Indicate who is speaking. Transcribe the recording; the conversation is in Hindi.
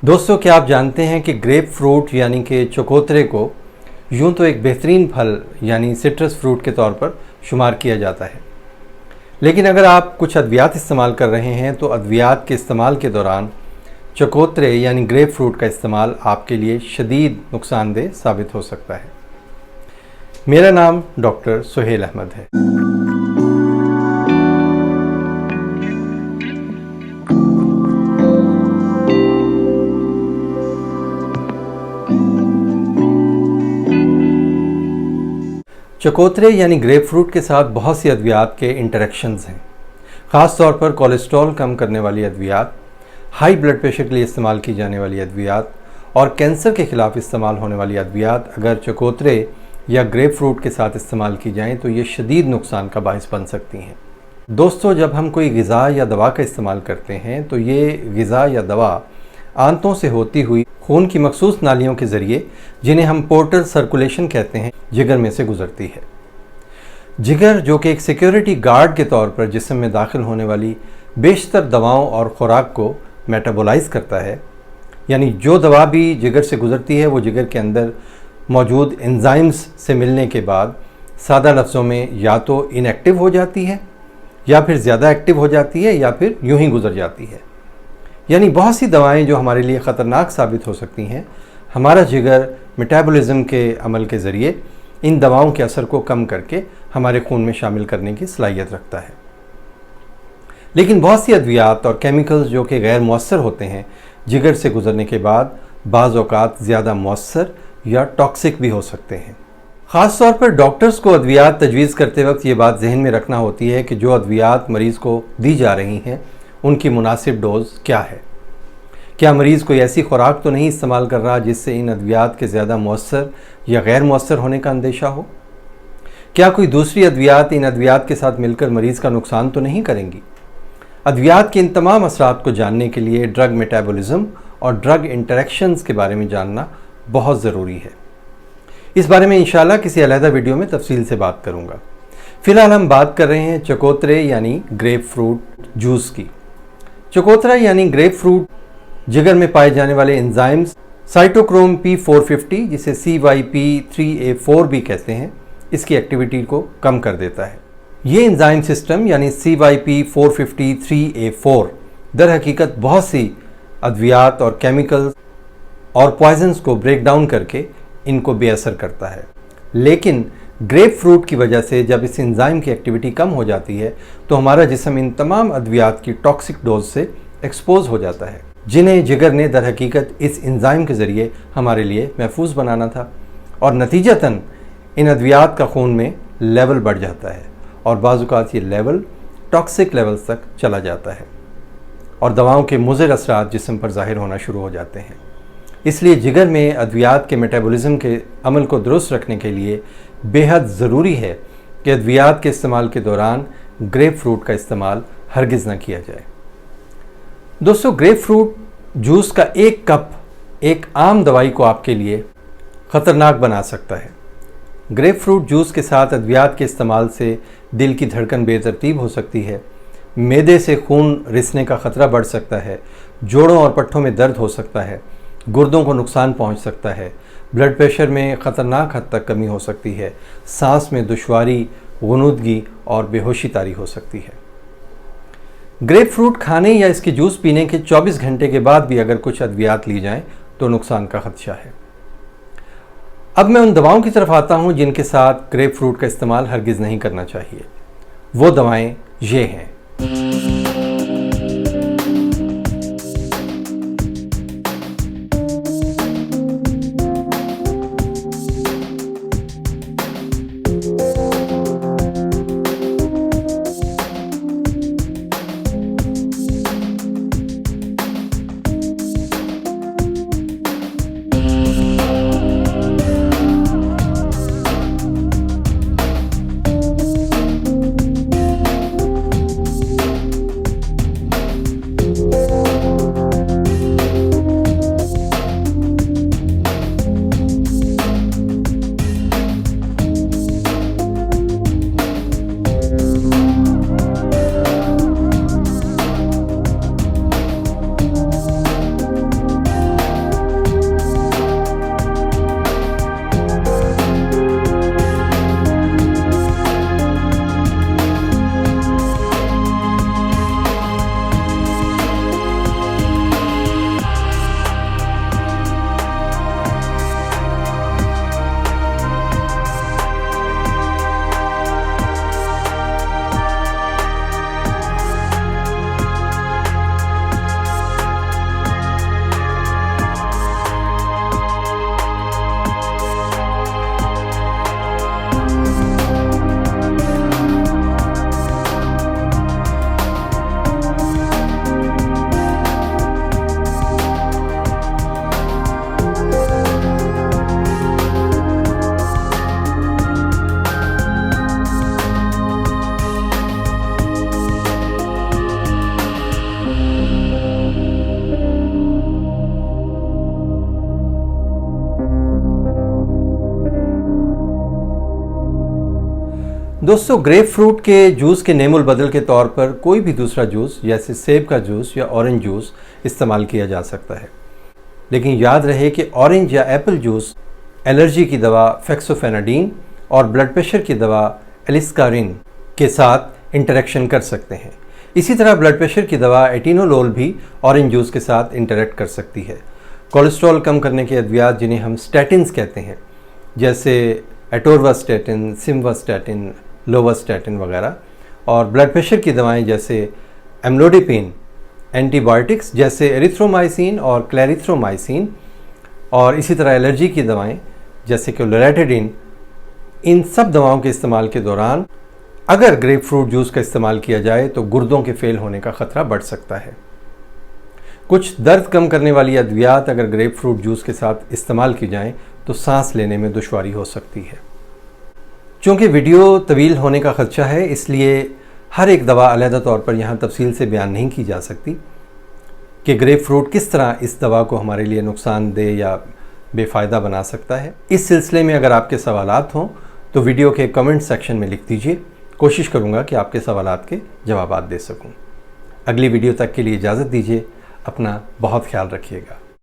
Speaker 1: दोस्तों, क्या आप जानते हैं कि ग्रेप फ्रूट यानी कि चकोतरे को यूं तो एक बेहतरीन फल यानी सिट्रस फ्रूट के तौर पर शुमार किया जाता है, लेकिन अगर आप कुछ अद्वियात इस्तेमाल कर रहे हैं तो अद्वियात के इस्तेमाल के दौरान चकोतरे यानी ग्रेप फ्रूट का इस्तेमाल आपके लिए शदीद नुकसानदेह साबित हो सकता है। मेरा नाम डॉक्टर सुहेल अहमद है। चकोतरे यानी ग्रेप फ्रूट के साथ बहुत सी अद्वियात के इंटरेक्शंस हैं। ख़ास तौर पर कोलेस्ट्रॉल कम करने वाली अद्वियात, हाई ब्लड प्रेशर के लिए इस्तेमाल की जाने वाली अद्वियात और कैंसर के ख़िलाफ़ इस्तेमाल होने वाली अद्वियात अगर चकोतरे या ग्रेप फ्रूट के साथ इस्तेमाल की जाएं तो ये शदीद नुकसान का बाइस बन सकती हैं। दोस्तों, जब हम कोई ग़िज़ा या दवा का इस्तेमाल करते हैं तो ये ग़िज़ा या दवा आंतों से होती हुई खून की मखसूस नालियों के ज़रिए, जिन्हें हम पोर्टल सर्कुलेशन कहते हैं, जिगर में से गुज़रती है। जिगर, जो कि एक सिक्योरिटी गार्ड के तौर पर जिस्म में दाखिल होने वाली बेशतर दवाओं और खुराक को मेटाबोलाइज करता है, यानी जो दवा भी जिगर से गुज़रती है वो जिगर के अंदर मौजूद एंजाइम्स से मिलने के बाद सादा लफ्ज़ों में या तो इनएक्टिव हो जाती है या फिर ज़्यादा एक्टिव हो जाती है या फिर यूं ही गुज़र जाती है। यानी बहुत सी दवाएं जो हमारे लिए ख़तरनाक साबित हो सकती हैं, हमारा जिगर मेटाबॉलिज्म के अमल के ज़रिए इन दवाओं के असर को कम करके हमारे खून में शामिल करने की सलाहियत रखता है। लेकिन बहुत सी अद्वियात और केमिकल्स जो कि गैर मुअस्सर होते हैं, जिगर से गुज़रने के बाद बाज़ औक़ात ज़्यादा मुअस्सर या टॉक्सिक भी हो सकते हैं। ख़ास तौर पर डॉक्टर्स को अद्वियात तजवीज़ करते वक्त ये बात जहन में रखना होती है कि जो अद्वियात मरीज़ को दी जा रही हैं उनकी मुनासिब डोज़ क्या है। क्या मरीज़ कोई ऐसी खुराक तो नहीं इस्तेमाल कर रहा जिससे इन अद्वियात के ज़्यादा मुअस्सर या गैर मुअस्सर होने का अंदेशा हो? क्या कोई दूसरी अद्वियात इन अद्वियात के साथ मिलकर मरीज़ का नुकसान तो नहीं करेंगी? अद्वियात के इन तमाम असरात को जानने के लिए ड्रग मेटाबॉलिज्म और ड्रग इंटरेक्शंस के बारे में जानना बहुत ज़रूरी है। इस बारे में इंशाल्लाह किसी अलहदा वीडियो में तफसील से बात करूँगा। फ़िलहाल हम बात कर रहे हैं चकोतरे यानी ग्रेप फ्रूट जूस की। चकोतरा यानी ग्रेप फ्रूट जिगर में पाए जाने वाले एंजाइम्स साइटोक्रोम P450, जिसे CYP3A4 भी कहते हैं, इसकी एक्टिविटी को कम कर देता है। ये एंजाइम सिस्टम यानी CYP453A4 दर हकीकत बहुत सी अद्वियात और केमिकल्स और पॉइजन्स को ब्रेक डाउन करके इनको बेअसर करता है। लेकिन ग्रेप फ्रूट की वजह से जब इस एंजाइम की एक्टिविटी कम हो जाती है तो हमारा जिस्म इन तमाम अद्वियात की टॉक्सिक डोज से एक्सपोज हो जाता है, जिन्हें जिगर ने दर हकीकत इस एंजाइम के ज़रिए हमारे लिए महफूज बनाना था, और नतीजतन इन अद्वियात का खून में लेवल बढ़ जाता है और बाज़ औक़ात ये लेवल टॉक्सिक लेवल्स तक चला जाता है और दवाओं के मुज़िर असरात जिस्म पर ज़ाहिर होना शुरू हो जाते हैं। इसलिए जिगर में अद्वियात के मेटाबॉलिज्म के अमल को दुरुस्त रखने के लिए बेहद ज़रूरी है कि अद्वियात के इस्तेमाल के दौरान ग्रेप फ्रूट का इस्तेमाल हरगिज़ न किया जाए। दोस्तों, ग्रेप फ्रूट जूस का एक कप एक आम दवाई को आपके लिए ख़तरनाक बना सकता है। ग्रेप फ्रूट जूस के साथ अद्वियात के इस्तेमाल से दिल की धड़कन बेतरतीब हो सकती है, मैदे से खून रिसने का ख़तरा बढ़ सकता है, जोड़ों और पट्ठों में दर्द हो सकता है, गुर्दों को नुकसान पहुंच सकता है, ब्लड प्रेशर में ख़तरनाक हद तक कमी हो सकती है, सांस में दुश्वारी, गुनूदगी और बेहोशी तारी हो सकती है। ग्रेप फ्रूट खाने या इसके जूस पीने के 24 घंटे के बाद भी अगर कुछ अद्वियात ली जाएं तो नुकसान का खदशा है। अब मैं उन दवाओं की तरफ आता हूं जिनके साथ ग्रेप फ्रूट का इस्तेमाल हरगिज़ नहीं करना चाहिए। वो दवाएं ये हैं। दोस्तों, ग्रेप फ्रूट के जूस के नेमुल बदल के तौर पर कोई भी दूसरा जूस जैसे सेब का जूस या ऑरेंज जूस इस्तेमाल किया जा सकता है, लेकिन याद रहे कि ऑरेंज या एप्पल जूस एलर्जी की दवा फेक्सोफेनाडीन और ब्लड प्रेशर की दवा एलिस्कारिन के साथ इंटरेक्शन कर सकते हैं। इसी तरह ब्लड प्रेशर की दवा एटिनोलोल भी ऑरेंज जूस के साथ इंटरेक्ट कर सकती है। कोलेस्ट्रॉल कम करने के अद्वियात जिन्हें हम स्टैटिन्स कहते हैं, जैसे एटोरवास्टैटिन, सिम्वास्टैटिन, लोवास्टैटिन वगैरह, और ब्लड प्रेशर की दवाएं जैसे एम्लोडिपिन, एंटीबायोटिक्स जैसे एरिथ्रोमाइसिन और क्लैरिथ्रोमाइसिन, और इसी तरह एलर्जी की दवाएं जैसे कि लोरेटिडिन, इन सब दवाओं के इस्तेमाल के दौरान अगर ग्रेप फ्रूट जूस का इस्तेमाल किया जाए तो गुर्दों के फेल होने का खतरा बढ़ सकता है। कुछ दर्द कम करने वाली अद्वियात अगर ग्रेप फ्रूट जूस के साथ इस्तेमाल की जाएं तो सांस लेने में दुश्वारी हो सकती है। चूँकि वीडियो तवील होने का खदशा है, इसलिए हर एक दवा अलहदा तौर पर यहाँ तफसील से बयान नहीं की जा सकती कि ग्रेप फ्रूट किस तरह इस दवा को हमारे लिए नुकसानदेह या बेफ़ायदा बना सकता है। इस सिलसिले में अगर आपके सवालात हों तो वीडियो के कमेंट सेक्शन में लिख दीजिए। कोशिश करूँगा कि आपके सवालात के जवाब दे सकूँ। अगली वीडियो तक के लिए इजाज़त दीजिए। अपना बहुत ख्याल रखिएगा।